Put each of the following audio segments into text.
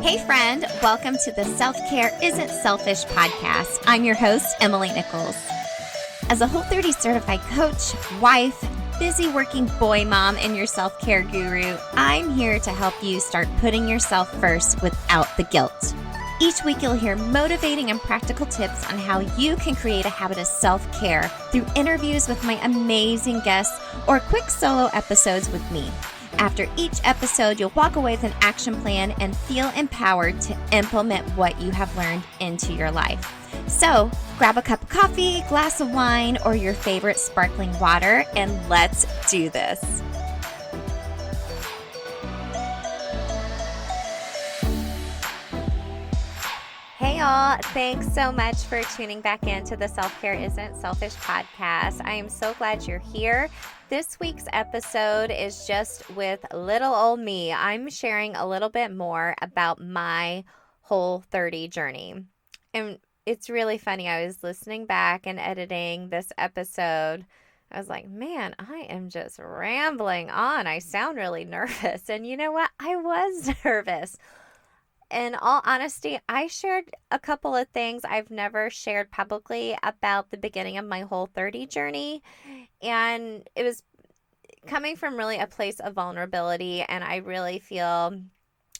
Hey friend, welcome to the Self-Care Isn't Selfish podcast. I'm your host, Emily Nichols. As a Whole30 certified coach, wife, busy working boy mom, and your self-care guru, I'm here to help you start putting yourself first without the guilt. Each week you'll hear motivating and practical tips on how you can create a habit of self-care through interviews with my amazing guests or quick solo episodes with me. After each episode, you'll walk away with an action plan and feel empowered to implement what you have learned into your life. So, grab a cup of coffee, glass of wine, or your favorite sparkling water, and let's do this. Hey all, thanks so much for tuning back into the Self-Care Isn't Selfish podcast. I am so glad you're here. This week's episode is just with little old me. I'm sharing a little bit more about my Whole30 journey. And it's really funny. I was listening back and editing this episode. I was like, man, I am just rambling on. I sound really nervous. And you know what? I was nervous. In all honesty, I shared a couple of things I've never shared publicly about the beginning of my Whole30 journey. And it was coming from really a place of vulnerability. And I really feel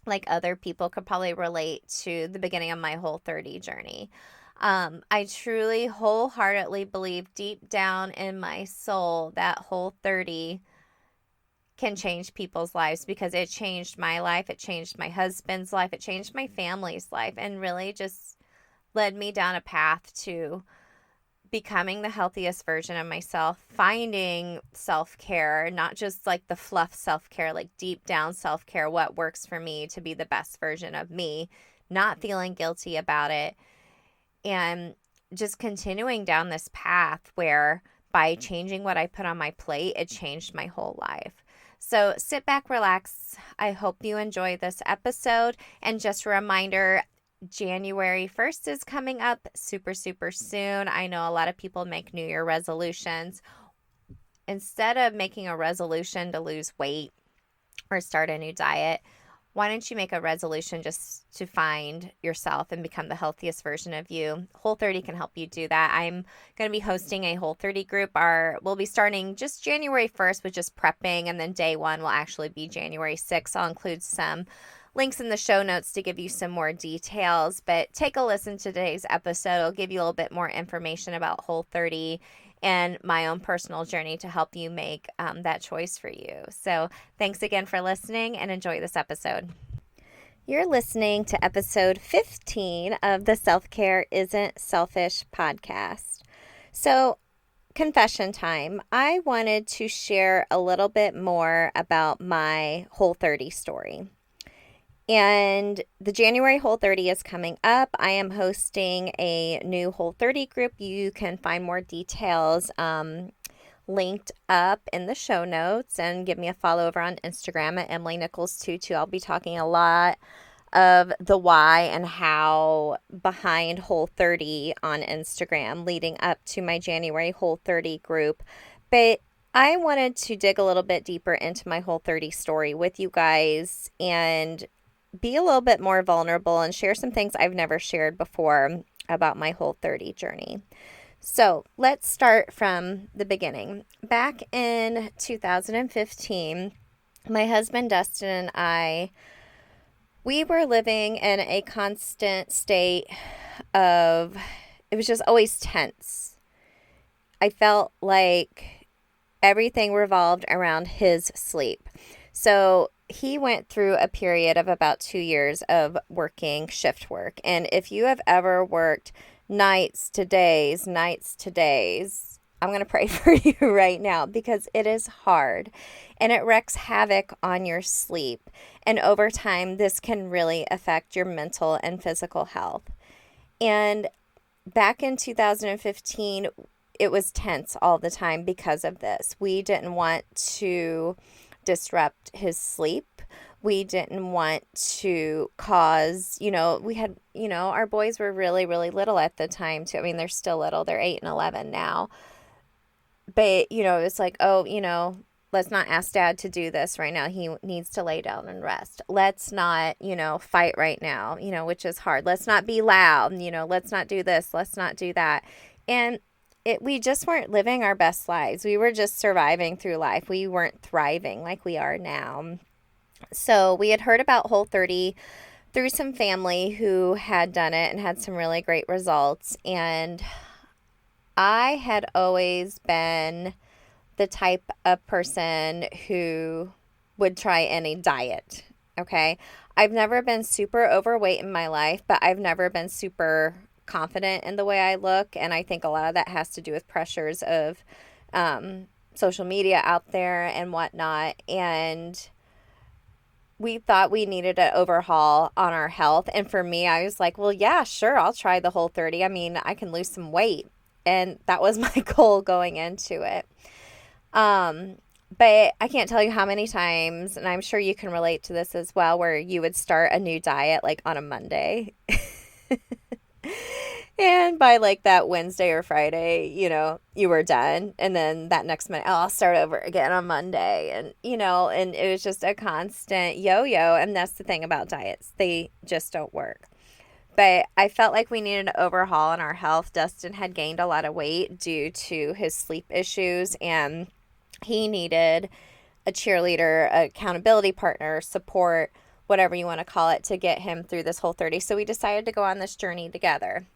like other people could probably relate to the beginning of my Whole30 journey. I truly wholeheartedly believe deep down in my soul that Whole30 can change people's lives, because it changed my life, it changed my husband's life, it changed my family's life, and really just led me down a path to becoming the healthiest version of myself, finding self-care, not just like the fluff self-care, like deep down self-care, what works for me to be the best version of me, not feeling guilty about it, and just continuing down this path where by changing what I put on my plate, it changed my whole life. So sit back, relax. I hope you enjoy this episode. And just a reminder, January 1st is coming up super, super soon. I know a lot of people make New Year resolutions. Instead of making a resolution to lose weight or start a new diet, why don't you make a resolution just to find yourself and become the healthiest version of you? Whole30 can help you do that. I'm going to be hosting a Whole30 group. We'll be starting just January 1st with just prepping, and then day one will actually be January 6th. I'll include some links in the show notes to give you some more details, but take a listen to today's episode. It'll give you a little bit more information about Whole30 and my own personal journey to help you make that choice for you. So thanks again for listening, and enjoy this episode. You're listening to episode 15 of the Self-Care Isn't Selfish podcast. So confession time. I wanted to share a little bit more about my Whole30 story. And the January Whole30 is coming up. I am hosting a new Whole30 group. You can find more details linked up in the show notes, and give me a follow over on Instagram at Emily Nichols22. I'll be talking a lot of the why and how behind Whole30 on Instagram leading up to my January Whole30 group. But I wanted to dig a little bit deeper into my Whole30 story with you guys and be a little bit more vulnerable and share some things I've never shared before about my Whole30 journey. So let's start from the beginning. Back in 2015, my husband Dustin and I, we were living in a constant state of, it was just always tense. I felt like everything revolved around his sleep. So he went through a period of about 2 years of working shift work. And if you have ever worked nights to days, I'm going to pray for you right now, because it is hard and it wreaks havoc on your sleep. And over time, this can really affect your mental and physical health. And back in 2015, it was tense all the time because of this. We didn't want to disrupt his sleep. We didn't want to cause, we had, our boys were really, really little at the time too. I mean, they're still little. They're 8 and 11 now. But, it's like, let's not ask dad to do this right now. He needs to lay down and rest. Let's not, fight right now, which is hard. Let's not be loud, let's not do this. Let's not do that. And we just weren't living our best lives. We were just surviving through life. We weren't thriving like we are now. So we had heard about Whole30 through some family who had done it and had some really great results. And I had always been the type of person who would try any diet. Okay. I've never been super overweight in my life, but I've never been super confident in the way I look. And I think a lot of that has to do with pressures of social media out there and whatnot. And we thought we needed an overhaul on our health. And for me, I was like, well, yeah, sure, I'll try the Whole30. I mean, I can lose some weight. And that was my goal going into it. But I can't tell you how many times, and I'm sure you can relate to this as well, where you would start a new diet like on a Monday. And by like that Wednesday or Friday, you were done. And then that next Monday, oh, I'll start over again on Monday. And, and it was just a constant yo-yo. And that's the thing about diets. They just don't work. But I felt like we needed an overhaul in our health. Dustin had gained a lot of weight due to his sleep issues, and he needed a cheerleader, accountability partner, support, whatever you want to call it, to get him through this Whole30. So we decided to go on this journey together.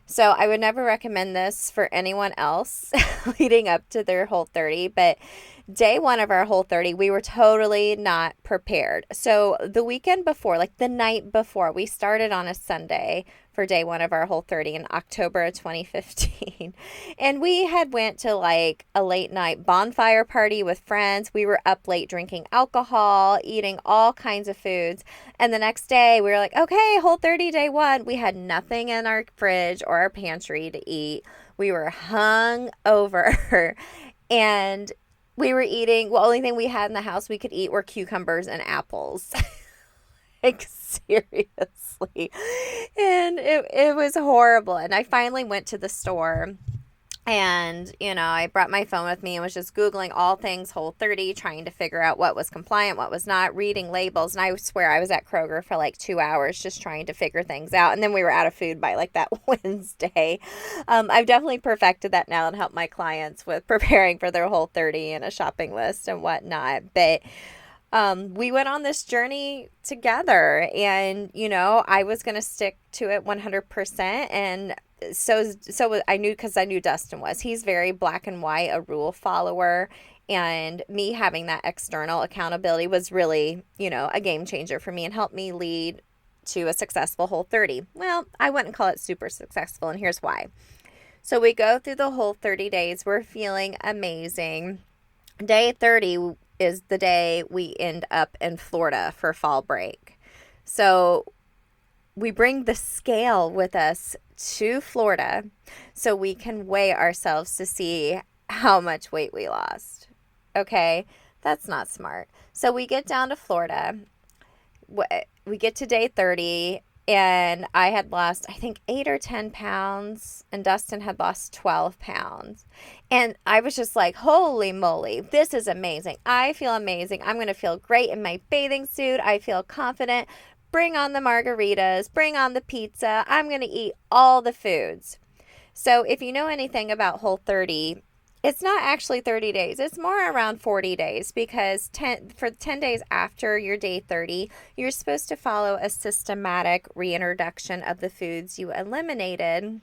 So I would never recommend this for anyone else leading up to their Whole30, but day one of our Whole30, we were totally not prepared. So the weekend before, like the night before, we started on a Sunday for day one of our Whole30 in October of 2015. And we had went to like a late night bonfire party with friends. We were up late drinking alcohol, eating all kinds of foods. And the next day we were like, okay, Whole30 day one. We had nothing in our fridge or our pantry to eat. We were hung over and we were eating, the only thing we had in the house we could eat were cucumbers and apples. Like, seriously. And it was horrible. And I finally went to the store and, I brought my phone with me and was just Googling all things Whole30, trying to figure out what was compliant, what was not, reading labels. And I swear I was at Kroger for like 2 hours just trying to figure things out. And then we were out of food by like that Wednesday. I've definitely perfected that now and helped my clients with preparing for their Whole30 and a shopping list and whatnot. But we went on this journey together, and, I was going to stick to it 100%. And so I knew, because I knew Dustin was, he's very black and white, a rule follower. And me having that external accountability was really, a game changer for me and helped me lead to a successful Whole30. Well, I wouldn't call it super successful, and here's why. So we go through the whole 30 days. We're feeling amazing. Day 30 is the day we end up in Florida for fall break. So we bring the scale with us to Florida so we can weigh ourselves to see how much weight we lost. Okay, that's not smart. So we get down to Florida. We get to day 30, and I had lost, I think, 8 or 10 pounds, and Dustin had lost 12 pounds. And I was just like, holy moly, this is amazing. I feel amazing. I'm going to feel great in my bathing suit. I feel confident. Bring on the margaritas. Bring on the pizza. I'm going to eat all the foods. So if you know anything about Whole30, it's not actually 30 days. It's more around 40 days, because for 10 days after your day 30, you're supposed to follow a systematic reintroduction of the foods you eliminated.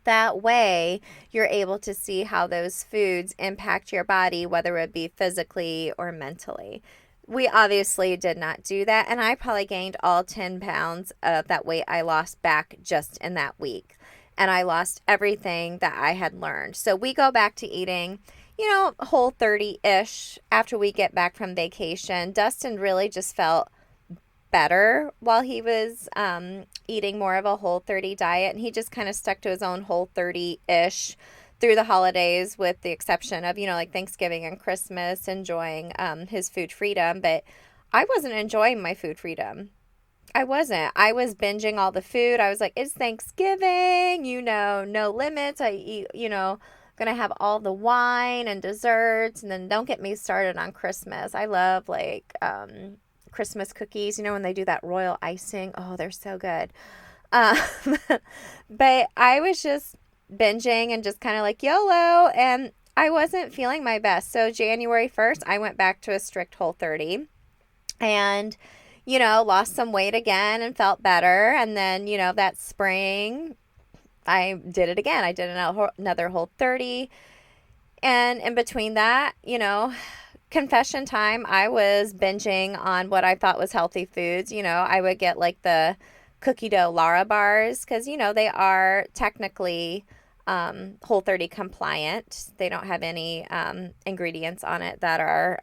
That way, you're able to see how those foods impact your body, whether it be physically or mentally. We obviously did not do that, and I probably gained all 10 pounds of that weight I lost back just in that week. And I lost everything that I had learned. So we go back to eating, Whole30-ish after we get back from vacation. Dustin really just felt better while he was eating more of a Whole30 diet. And he just kind of stuck to his own Whole30-ish through the holidays, with the exception of, like Thanksgiving and Christmas, enjoying his food freedom. But I wasn't enjoying my food freedom. I wasn't. I was binging all the food. I was like, it's Thanksgiving, no limits. I eat, gonna have all the wine and desserts, and then don't get me started on Christmas. I love like Christmas cookies, when they do that royal icing. Oh, they're so good. Um, but I was just binging and just kind of like YOLO, and I wasn't feeling my best. So January 1st, I went back to a strict Whole30 and, lost some weight again and felt better. And then, that spring, I did it again. I did another Whole30. And in between that, confession time, I was binging on what I thought was healthy foods. I would get like the cookie dough Lara bars because, they are technically Whole30 compliant. They don't have any ingredients on it that are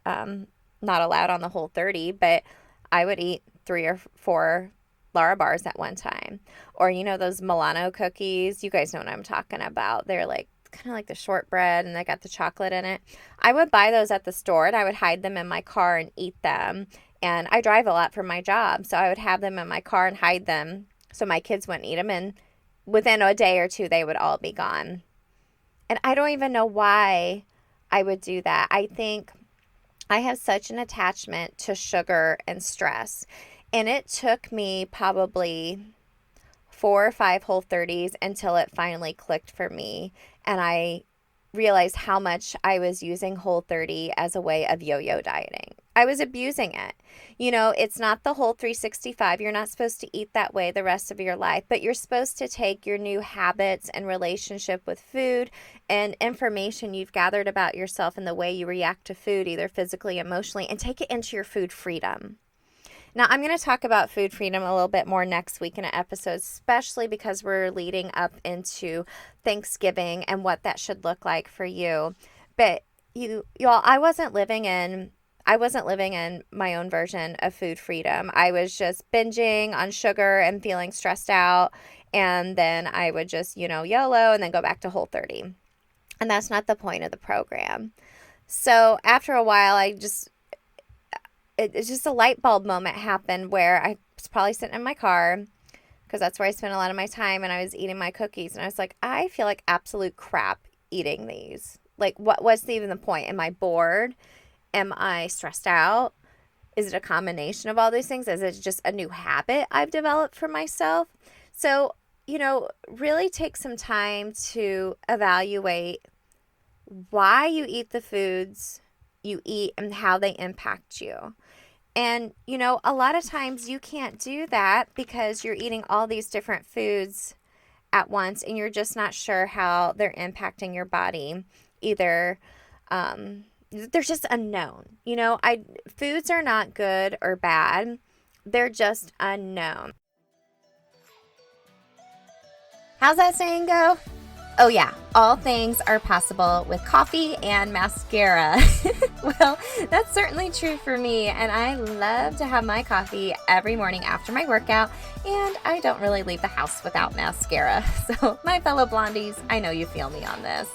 not allowed on the Whole30, but I would eat 3 or 4 Lara bars at one time. Or, those Milano cookies. You guys know what I'm talking about. They're like kind of like the shortbread and they got the chocolate in it. I would buy those at the store and I would hide them in my car and eat them. And I drive a lot for my job, so I would have them in my car and hide them so my kids wouldn't eat them. And within a day or two, they would all be gone. And I don't even know why I would do that. I think I have such an attachment to sugar and stress. And it took me probably 4 or 5 Whole30s until it finally clicked for me. And I realized how much I was using Whole30 as a way of yo-yo dieting. I was abusing it. It's not the whole 365. You're not supposed to eat that way the rest of your life, but you're supposed to take your new habits and relationship with food and information you've gathered about yourself and the way you react to food, either physically, emotionally, and take it into your food freedom. Now, I'm going to talk about food freedom a little bit more next week in an episode, especially because we're leading up into Thanksgiving and what that should look like for you. But y'all, I wasn't living in my own version of food freedom. I was just binging on sugar and feeling stressed out. And then I would just, YOLO and then go back to Whole30. And that's not the point of the program. So after a while, it's just a light bulb moment happened where I was probably sitting in my car because that's where I spent a lot of my time, and I was eating my cookies. And I was like, I feel like absolute crap eating these. Like, what's even the point? Am I bored? Am I stressed out? Is it a combination of all these things? Is it just a new habit I've developed for myself? So, really take some time to evaluate why you eat the foods you eat and how they impact you. And, a lot of times you can't do that because you're eating all these different foods at once and you're just not sure how they're impacting your body. Either they're just unknown. Foods are not good or bad. They're just unknown. How's that saying go? Oh yeah, all things are possible with coffee and mascara. Well, that's certainly true for me, and I love to have my coffee every morning after my workout, and I don't really leave the house without mascara. So my fellow blondies, I know you feel me on this.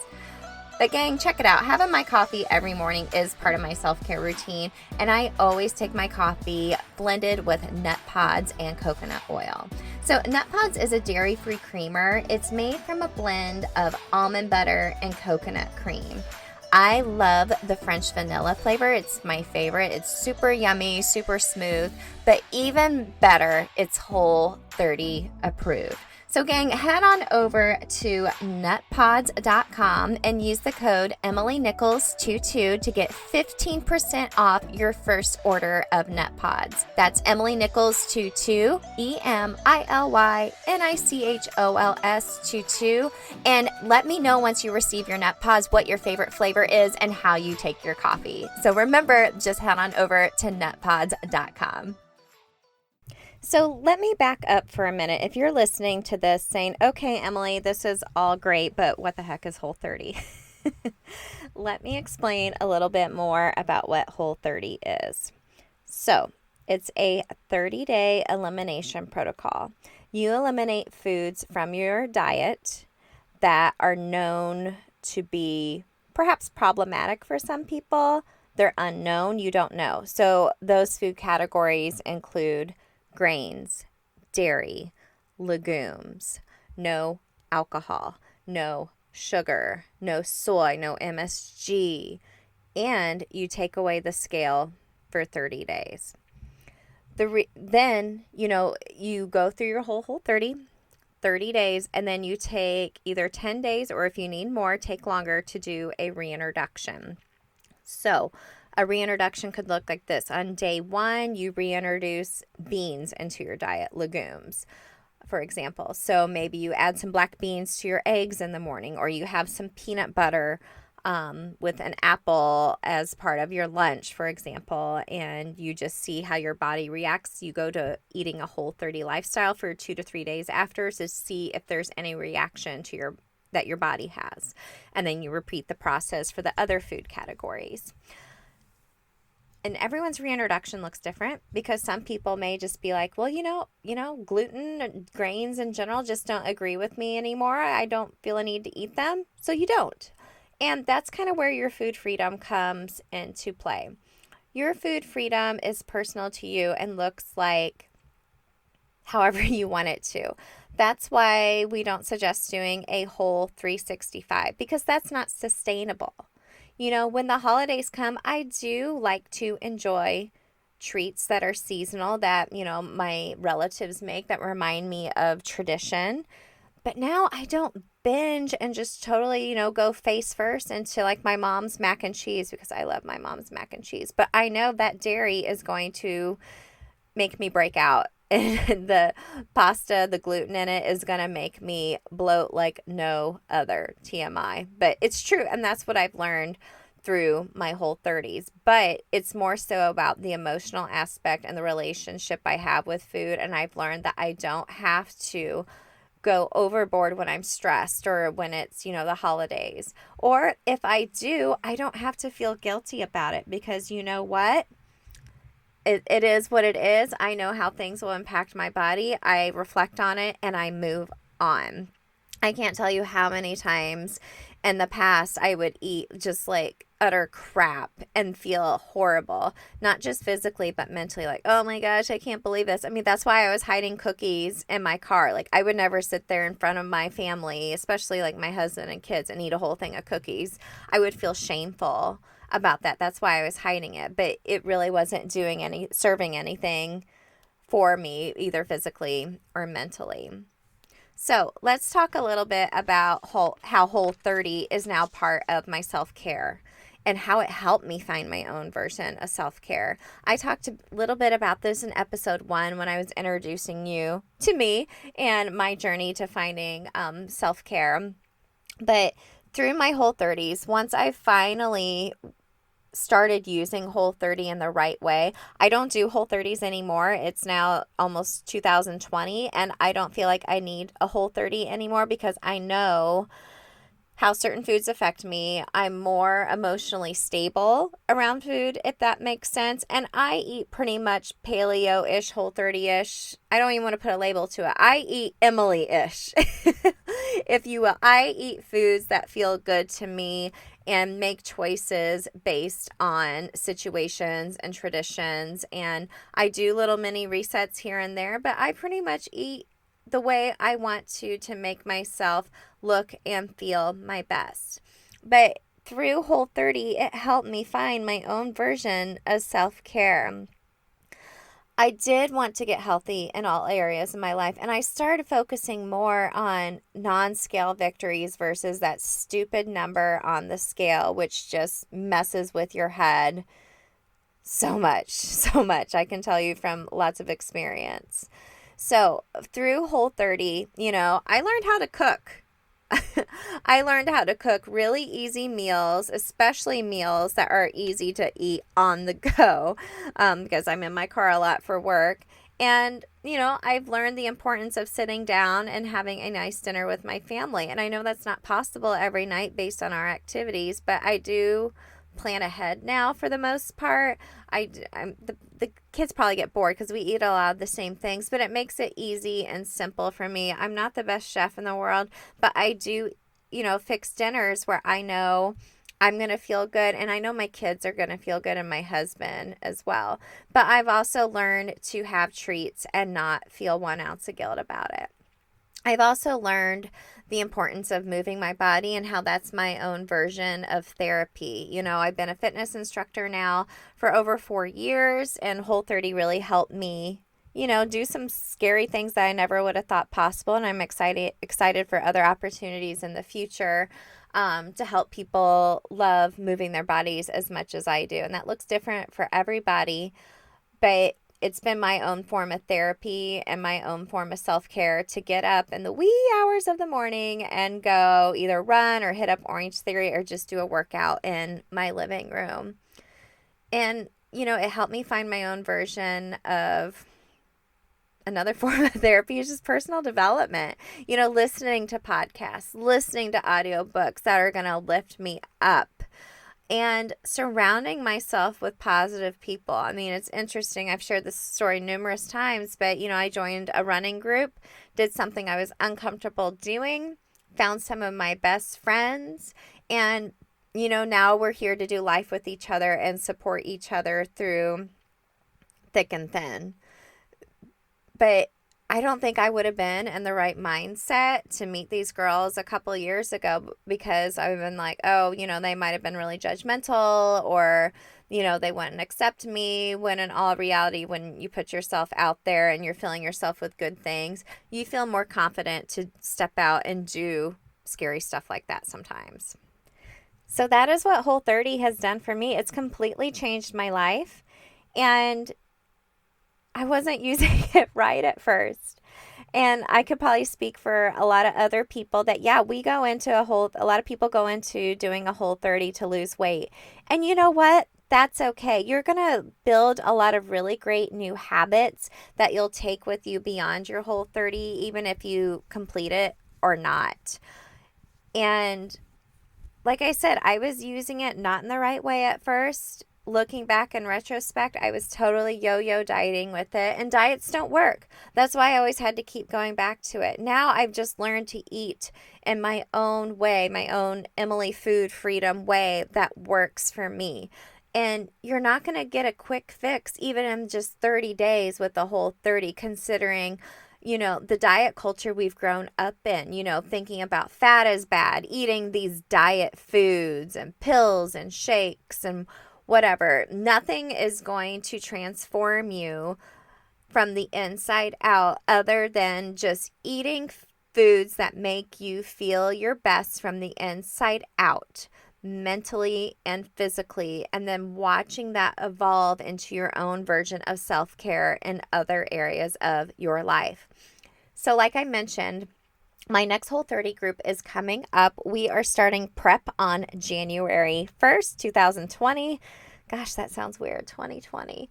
But gang, check it out. Having my coffee every morning is part of my self-care routine, and I always take my coffee blended with Nutpods and coconut oil. So Nutpods is a dairy-free creamer. It's made from a blend of almond butter and coconut cream. I love the French vanilla flavor. It's my favorite. It's super yummy, super smooth, but even better, it's Whole30 approved. So gang, head on over to nutpods.com and use the code EmilyNichols22 to get 15% off your first order of Nutpods. That's EmilyNichols22, EmilyNichols22. And let me know once you receive your Nutpods what your favorite flavor is and how you take your coffee. So remember, just head on over to nutpods.com. So let me back up for a minute. If you're listening to this saying, okay, Emily, this is all great, but what the heck is Whole30? Let me explain a little bit more about what Whole30 is. So it's a 30-day elimination protocol. You eliminate foods from your diet that are known to be perhaps problematic for some people. They're unknown. You don't know. So those food categories include grains, dairy, legumes, no alcohol, no sugar, no soy, no MSG, and you take away the scale for 30 days. Then, you go through your whole 30 days, and then you take either 10 days, or if you need more, take longer to do a reintroduction. So a reintroduction could look like this. On day 1, you reintroduce beans into your diet, legumes, for example. So maybe you add some black beans to your eggs in the morning, or you have some peanut butter with an apple as part of your lunch, for example, and you just see how your body reacts. You go to eating a Whole30 lifestyle for 2 to 3 days after to see if there's any reaction to that your body has. And then you repeat the process for the other food categories. And everyone's reintroduction looks different, because some people may just be like, well, gluten, grains in general just don't agree with me anymore. I don't feel a need to eat them. So you don't. And that's kind of where your food freedom comes into play. Your food freedom is personal to you and looks like however you want it to. That's why we don't suggest doing a whole 365, because that's not sustainable. When the holidays come, I do like to enjoy treats that are seasonal that, my relatives make that remind me of tradition. But now I don't binge and just totally, go face first into like my mom's mac and cheese, because I love my mom's mac and cheese. But I know that dairy is going to make me break out. And the pasta, the gluten in it is going to make me bloat like no other, TMI. But it's true, and that's what I've learned through my Whole30s. But it's more so about the emotional aspect and the relationship I have with food. And I've learned that I don't have to go overboard when I'm stressed or when it's, the holidays. Or if I do, I don't have to feel guilty about it, because you know what? It is what it is. I know how things will impact my body. I reflect on it and I move on. I can't tell you how many times in the past I would eat just like utter crap and feel horrible, not just physically, but mentally, like, oh my gosh, I can't believe this. I mean, that's why I was hiding cookies in my car. Like, I would never sit there in front of my family, especially like my husband and kids, and eat a whole thing of cookies. I would feel shameful about that. That's why I was hiding it. But it really wasn't serving anything for me, either physically or mentally. So let's talk a little bit about how Whole30 is now part of my self-care and how it helped me find my own version of self-care. I talked a little bit about this in episode 1 when I was introducing you to me and my journey to finding self-care. But through my Whole30s, once I finally started using Whole30 in the right way. I don't do Whole30s anymore. It's now almost 2020, and I don't feel like I need a Whole30 anymore, because I know how certain foods affect me. I'm more emotionally stable around food, if that makes sense. And I eat pretty much paleo-ish, Whole30-ish. I don't even want to put a label to it. I eat Emily-ish, if you will. I eat foods that feel good to me and make choices based on situations and traditions. And I do little mini resets here and there, but I pretty much eat the way I want to make myself look and feel my best. But through Whole30, it helped me find my own version of self-care. I did want to get healthy in all areas of my life, and I started focusing more on non-scale victories versus that stupid number on the scale, which just messes with your head so much. I can tell you from lots of experience. So through Whole30, I learned how to cook. I learned how to cook really easy meals, especially meals that are easy to eat on the go, because I'm in my car a lot for work. And, I've learned the importance of sitting down and having a nice dinner with my family. And I know that's not possible every night based on our activities, but I do plan ahead now for the most part. The kids probably get bored because we eat a lot of the same things, but it makes it easy and simple for me. I'm not the best chef in the world, but I do, fix dinners where I know I'm going to feel good, and I know my kids are going to feel good, and my husband as well. But I've also learned to have treats and not feel 1 ounce of guilt about it. I've also learned the importance of moving my body and how that's my own version of therapy. I've been a fitness instructor now for over 4 years, and Whole30 really helped me, do some scary things that I never would have thought possible. And I'm excited for other opportunities in the future to help people love moving their bodies as much as I do. And that looks different for everybody, but it's been my own form of therapy and my own form of self-care to get up in the wee hours of the morning and go either run or hit up Orange Theory or just do a workout in my living room. And, it helped me find my own version of another form of therapy, is just personal development. Listening to podcasts, listening to audiobooks that are going to lift me up, and surrounding myself with positive people. I mean, it's interesting. I've shared this story numerous times, but, I joined a running group, did something I was uncomfortable doing, found some of my best friends, and, now we're here to do life with each other and support each other through thick and thin. But I don't think I would have been in the right mindset to meet these girls a couple years ago, because I've been like, oh, they might have been really judgmental, or, they wouldn't accept me, when in all reality, when you put yourself out there and you're filling yourself with good things, you feel more confident to step out and do scary stuff like that sometimes. So that is what Whole30 has done for me. It's completely changed my life, and I wasn't using it right at first. And I could probably speak for a lot of other people that, yeah, a lot of people go into doing a Whole30 to lose weight. And you know what? That's okay. You're going to build a lot of really great new habits that you'll take with you beyond your Whole30, even if you complete it or not. And like I said, I was using it not in the right way at first. Looking back in retrospect, I was totally yo-yo dieting with it, and diets don't work. That's why I always had to keep going back to it. Now I've just learned to eat in my own way, my own Emily Food Freedom way that works for me. And you're not going to get a quick fix even in just 30 days with the Whole30, considering the diet culture we've grown up in, thinking about fat is bad, eating these diet foods and pills and shakes and whatever. Nothing is going to transform you from the inside out other than just eating foods that make you feel your best from the inside out, mentally and physically, and then watching that evolve into your own version of self-care in other areas of your life. So like I mentioned, my next Whole30 group is coming up. We are starting prep on January 1st, 2020. Gosh, that sounds weird, 2020.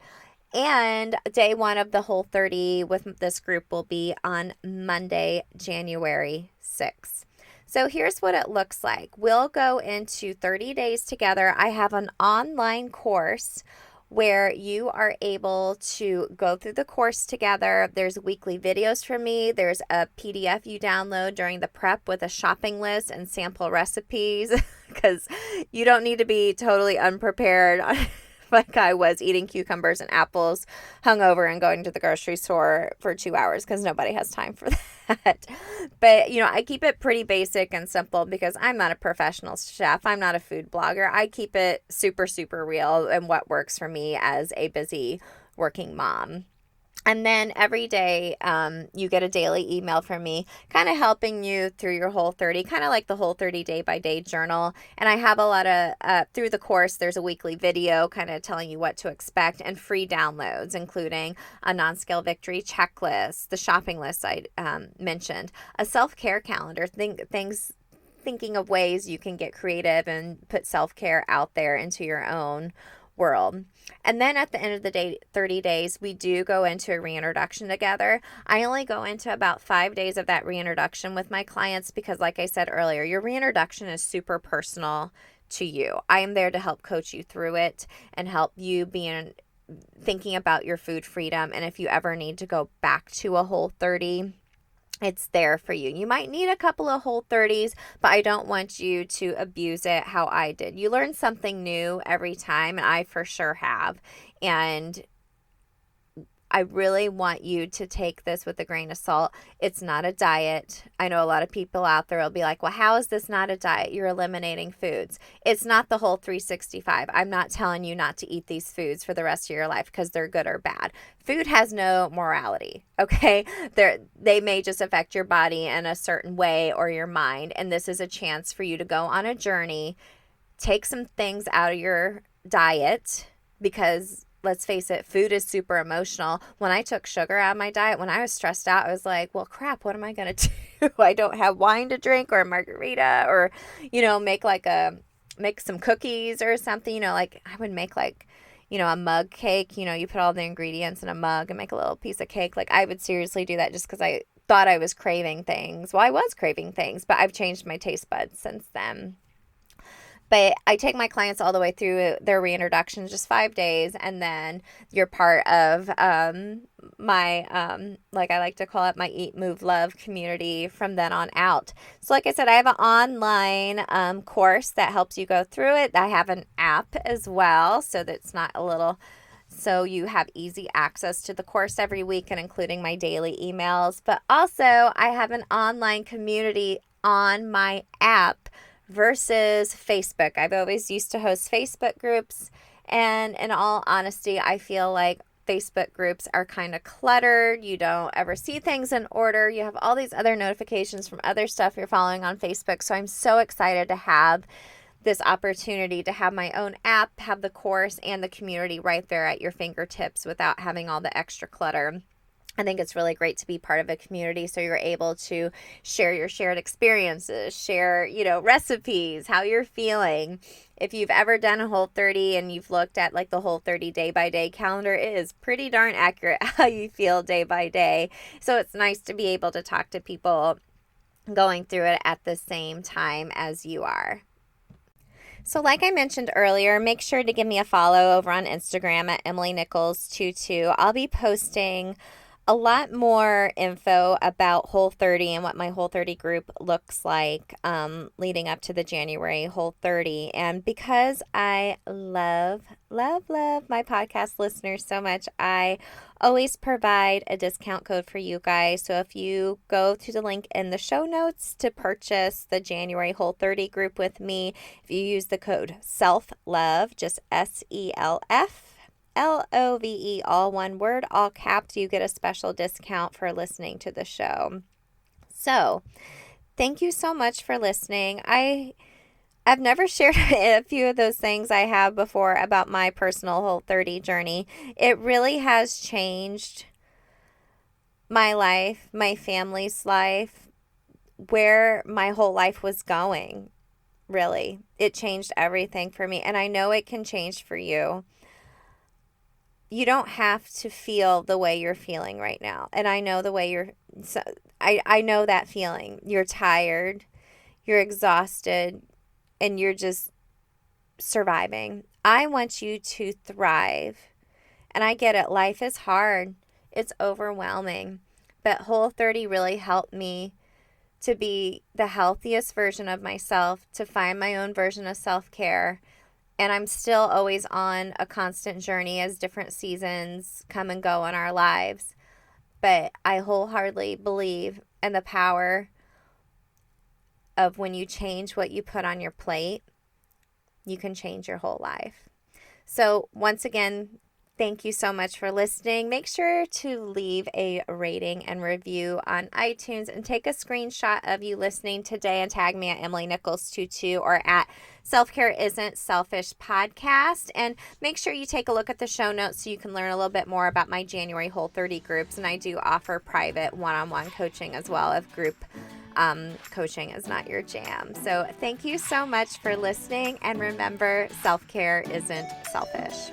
And day one of the Whole30 with this group will be on Monday, January 6th. So here's what it looks like. We'll go into 30 days together. I have an online course where you are able to go through the course together. There's weekly videos from me. There's a PDF you download during the prep with a shopping list and sample recipes, because you don't need to be totally unprepared like I was, eating cucumbers and apples hungover and going to the grocery store for 2 hours, because nobody has time for that. But, I keep it pretty basic and simple because I'm not a professional chef. I'm not a food blogger. I keep it super, super real and what works for me as a busy working mom. And then every day you get a daily email from me kind of helping you through your Whole30, kind of like the Whole30 day-by-day journal. And I have a lot of, through the course, there's a weekly video kind of telling you what to expect, and free downloads, including a non-scale victory checklist, the shopping list I mentioned, a self-care calendar, thinking of ways you can get creative and put self-care out there into your own world. And then at the end of the day, 30 days, we do go into a reintroduction together. I only go into about 5 days of that reintroduction with my clients because, like I said earlier, your reintroduction is super personal to you. I am there to help coach you through it and help you thinking about your food freedom. And if you ever need to go back to a Whole30, it's there for you. You might need a couple of Whole30s, but I don't want you to abuse it how I did. You learn something new every time, and I for sure have. And I really want you to take this with a grain of salt. It's not a diet. I know a lot of people out there will be like, well, how is this not a diet? You're eliminating foods. It's not the whole 365. I'm not telling you not to eat these foods for the rest of your life because they're good or bad. Food has no morality, okay? They may just affect your body in a certain way or your mind, and this is a chance for you to go on a journey, take some things out of your diet, because let's face it, food is super emotional. When I took sugar out of my diet, when I was stressed out, I was like, well, crap, what am I going to do? I don't have wine to drink or a margarita or, make some cookies or something, like I would make a mug cake, you put all the ingredients in a mug and make a little piece of cake. Like I would seriously do that just because I thought I was craving things. Well, I was craving things, but I've changed my taste buds since then. But I take my clients all the way through their reintroduction, just 5 days, and then you're part of my, like I like to call it, my Eat, Move, Love community from then on out. So like I said, I have an online course that helps you go through it. I have an app as well, so that's not a little... So you have easy access to the course every week and including my daily emails. But also, I have an online community on my app versus Facebook. I've always used to host Facebook groups, and in all honesty, I feel like Facebook groups are kind of cluttered. You don't ever see things in order. You have all these other notifications from other stuff you're following on Facebook. So I'm so excited to have this opportunity to have my own app, have the course and the community right there at your fingertips without having all the extra clutter. I think it's really great to be part of a community so you're able to share your shared experiences, share, recipes, how you're feeling. If you've ever done a Whole30 and you've looked at like the Whole30 day-by-day calendar, it is pretty darn accurate how you feel day by day. So it's nice to be able to talk to people going through it at the same time as you are. So like I mentioned earlier, make sure to give me a follow over on Instagram at EmilyNichols22. I'll be posting a lot more info about Whole30 and what my Whole30 group looks like leading up to the January Whole30. And because I love my podcast listeners so much, I always provide a discount code for you guys. So if you go to the link in the show notes to purchase the January Whole30 group with me, if you use the code SELFLOVE, just SELFLOVE, all one word, all capped, you get a special discount for listening to the show. So thank you so much for listening. I've never shared a few of those things I have before about my personal Whole30 journey. It really has changed my life, my family's life, where my whole life was going, really. It changed everything for me, and I know it can change for you. You don't have to feel the way you're feeling right now. And I know the way I know that feeling. You're tired, you're exhausted, and you're just surviving. I want you to thrive. And I get it. Life is hard. It's overwhelming. But Whole30 really helped me to be the healthiest version of myself, to find my own version of self-care. And I'm still always on a constant journey as different seasons come and go in our lives. But I wholeheartedly believe in the power of when you change what you put on your plate, you can change your whole life. So once again, thank you so much for listening. Make sure to leave a rating and review on iTunes and take a screenshot of you listening today and tag me at EmilyNichols22 or at Self-Care Isn't Selfish Podcast. And make sure you take a look at the show notes so you can learn a little bit more about my January Whole30 groups. And I do offer private one-on-one coaching as well if group coaching is not your jam. So thank you so much for listening. And remember, self-care isn't selfish.